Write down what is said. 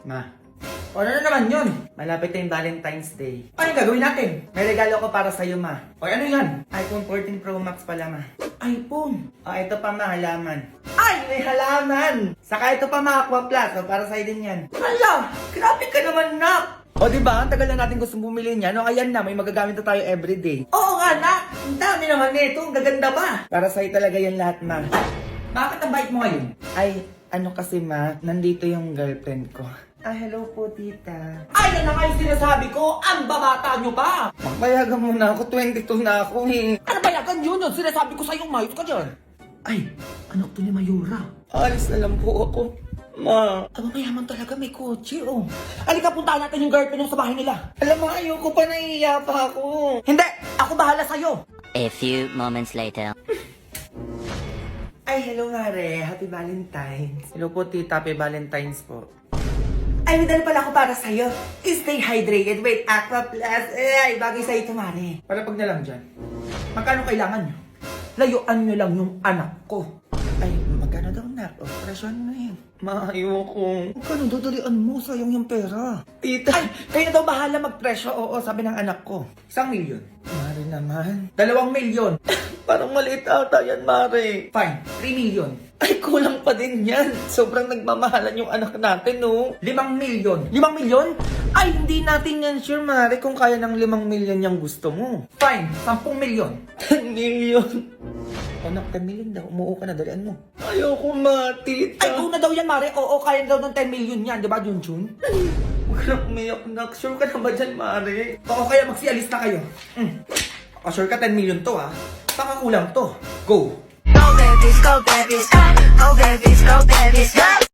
Ma. O ano na naman yun? Malapit na yung Valentine's Day. Ano yung gagawin natin? May regalo ko para sa'yo, ma. O ano yan? iPhone 14 Pro Max pala, ma. iPhone? O ito pa, ma, halaman. Ay, may halaman! Saka ito pa, ma, Aqua Plus. O para sa'yo din yan. Hala! Grabe ka naman, nak! O diba, ang tagal na natin gusto bumili niya. No, ayan na, may magagamit na tayo everyday. Oo nga, nak! Ang dami naman nito. Ang gaganda pa. Para sa'yo talaga yan lahat, ma. Bakit ang bait mo ngayon? Ay, ano kasi, ma, nandito yung girlfriend ko. Ah, hello po, tita. Ay, yan na nga yung sinasabi ko! Ang babata nyo pa! Magpayagan mo na ako, 22 na ako eh. Ano bayagan yun? Sinasabi ko sa'yo, mayos ka dyan. Ay, anak to ni Mayura. Alis na lang po ako. Ma. Aba, mayaman talaga, may kotse, oh. Halika, puntahan natin yung girlfriend yung sa bahay nila. Alam mo, ayoko pa, nahihiya pa ako. Hindi! Ako bahala sa'yo! A few moments later. Ay, hello, Mare. Happy Valentine's. Hello po, tita. Happy Valentine's po. Ay, may dala pala ako para sa'yo. Stay hydrated. Wait, Aqua Plus. Ay, bagay sa'yo ito, Mare. Palapag na lang dyan. Magkano kailangan nyo? Layuan nyo lang yung anak ko. Ay, magkano daw, nak? O, presyon mo yun. Ayoko. Magkano dodalian mo? Sayang yung pera. Tita. Ay, kayo na daw bahala magpresyo. Oo, sabi ng anak ko. 1 milyon. Mare naman. 2 milyon. Parang maliit ata yan, Mare. Fine, 3 milyon. Ay, kulang pa din yan. Sobrang nagmamahalan yung anak natin, no? 5 milyon. 5 milyon? Ay, hindi natin yan sure, Mare, kung kaya ng 5 milyon yung gusto mo. Fine, 10 milyon. 10 milyon. Anak, 10 milyon daw. Umuo ka na, dalian mo. Ayoko, ma, tita. Ay, kung na daw yan, Mare. Oo, kaya daw ng 10 milyon yan. Diba, Junjun? Huwag ka na umiyak, nak. Sure ka na ba dyan, Mare? Oo, kaya magsialis na kayo. O, sure ka 10 milyon to, ha? Baka kulang to. Go! Go babies, go babies, go babies, go babies, go.